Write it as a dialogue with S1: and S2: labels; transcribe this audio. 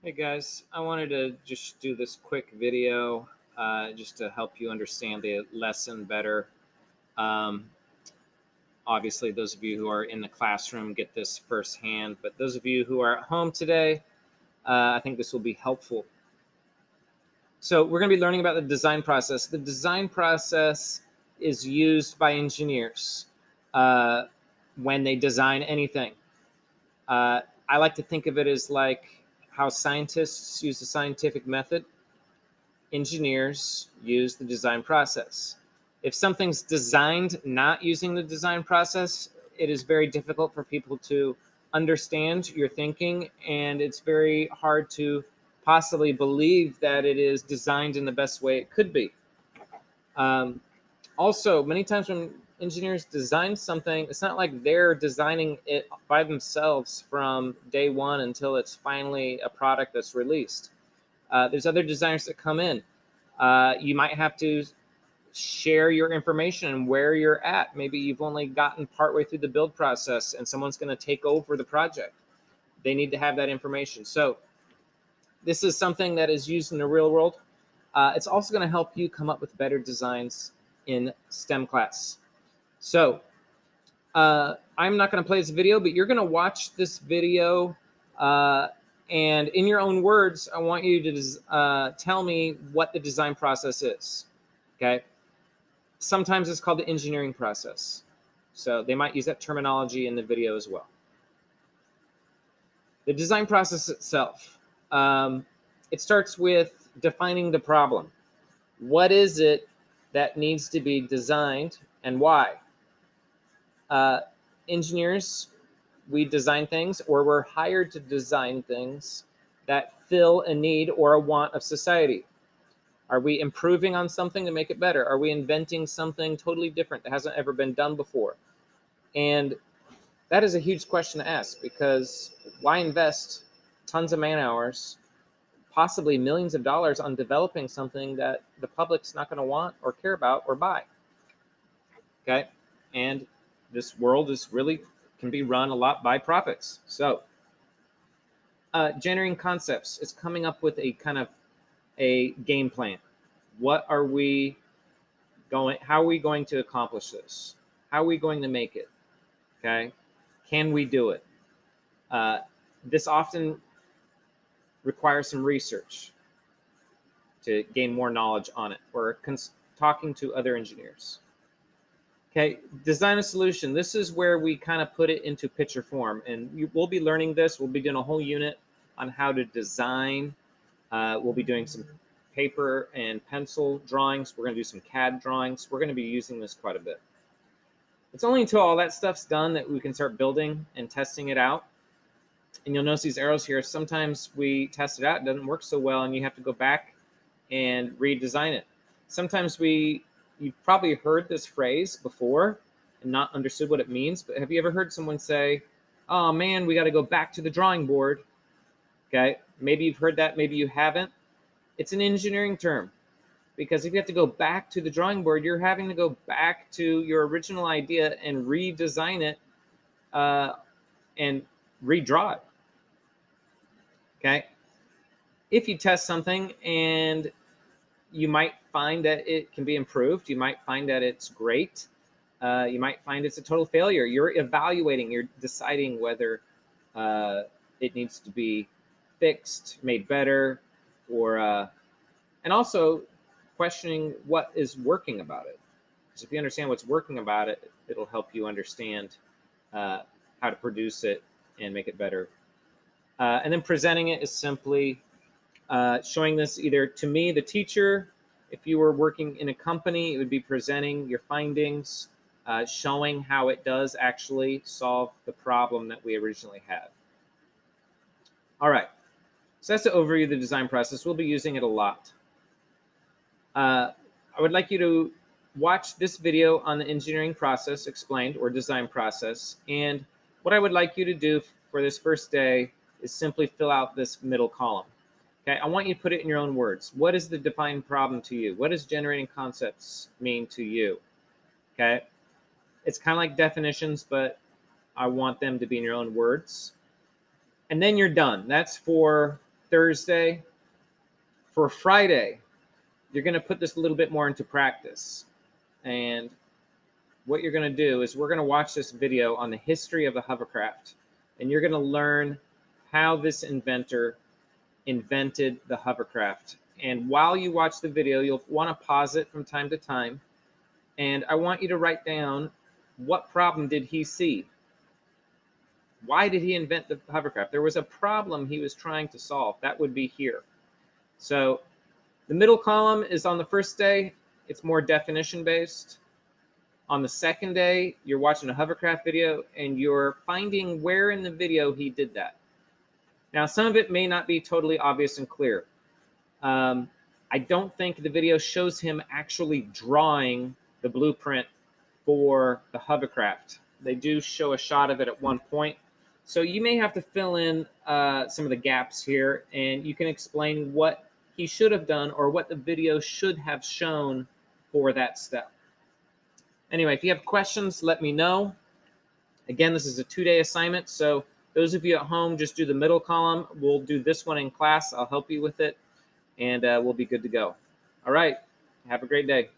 S1: Hey guys, I wanted to just do this quick video just to help you understand the lesson better. Um, Obviously, those of you who are in the classroom get this firsthand, but those of you who are at home today, I think this will be helpful. So we're going to be learning about the design process. The design process is used by engineers uh, when they design anything. I like to think of it as like how scientists use the scientific method. Engineers use the design process. If something's designed not using the design process, it is very difficult for people to understand your thinking, and it's very hard to possibly believe that it is designed in the best way it could be. Um, Also, many times when engineers design something, it's not like they're designing it by themselves from day one until it's finally a product that's released. There's other designers that come in. You might have to share your information and where you're at. Maybe you've only gotten partway through the build process and someone's going to take over the project. They need to have that information. So this is something that is used in the real world. It's also going to help you come up with better designs in STEM class. So I'm not going to play this video, but you're going to watch this video. And in your own words, I want you to tell me what the design process is. Okay. Sometimes it's called the engineering process. So they might use that terminology in the video as well. The design process itself, it starts with defining the problem. What is it that needs to be designed and why? Uh, Engineers, we design things, or we're hired to design things that fill a need or a want of society. Are we improving on something to make it better? Are we inventing something totally different that hasn't ever been done before? And that is a huge question to ask, because why invest tons of man hours, possibly millions of dollars, on developing something that the public's not going to want or care about or buy? Okay. And this world is really can be run a lot by profits. So generating concepts is coming up with a kind of a game plan. What are we going, how are we going to accomplish this? How are we going to make it? Okay. Can we do it? Uh, this often requires some research to gain more knowledge on it, or talking to other engineers. Okay, design a solution. This is where we kind of put it into picture form, and we'll be learning this. We'll be doing a whole unit on how to design. We'll be doing some paper and pencil drawings. We're going to do some CAD drawings. We're going to be using this quite a bit. It's only until all that stuff's done that we can start building and testing it out. And you'll notice these arrows here. Sometimes we test it out, it doesn't work so well, and you have to go back and redesign it. Sometimes you've probably heard this phrase before and not understood what it means, but have you ever heard someone say, oh man, we got to go back to the drawing board? Okay, maybe you've heard that, maybe you haven't. It's an engineering term, because if you have to go back to the drawing board, you're having to go back to your original idea and redesign it and redraw it. Okay, if you test something and you might find that it can be improved, you might find that it's great, you might find it's a total failure. You're evaluating, you're deciding whether it needs to be fixed, made better, or and also questioning what is working about it. Because if you understand what's working about it, it'll help you understand how to produce it and make it better. And then presenting it is simply showing this either to me, the teacher. If you were working in a company, it would be presenting your findings, showing how it does actually solve the problem that we originally had. All right, so that's the overview of the design process. We'll be using it a lot. I would like you to watch this video on the engineering process explained, or design process. And what I would like you to do for this first day is simply fill out this middle column. Okay, I want you to put it in your own words. What is the defined problem to you? What does generating concepts mean to you? Okay, it's kind of like definitions, but I want them to be in your own words. And then you're done. That's for Thursday. For Friday, you're going to put this a little bit more into practice. And what you're going to do is we're going to watch this video on the history of the hovercraft. And you're going to learn how this inventor invented the hovercraft. And while you watch the video, you'll want to pause it from time to time. And I want you to write down, what problem did he see? Why did he invent the hovercraft? There was a problem he was trying to solve. That would be here. So the middle column is on the first day. It's more definition based. On the second day, you're watching a hovercraft video and you're finding where in the video he did that. Now, some of it may not be totally obvious and clear. I don't think the video shows him actually drawing the blueprint for the hovercraft. They do show a shot of it at one point. So you may have to fill in some of the gaps here, and you can explain what he should have done or what the video should have shown for that step. Anyway, if you have questions, let me know. Again, this is a 2-day assignment, so those of you at home, just do the middle column. We'll do this one in class. I'll help you with it, and we'll be good to go. All right. Have a great day.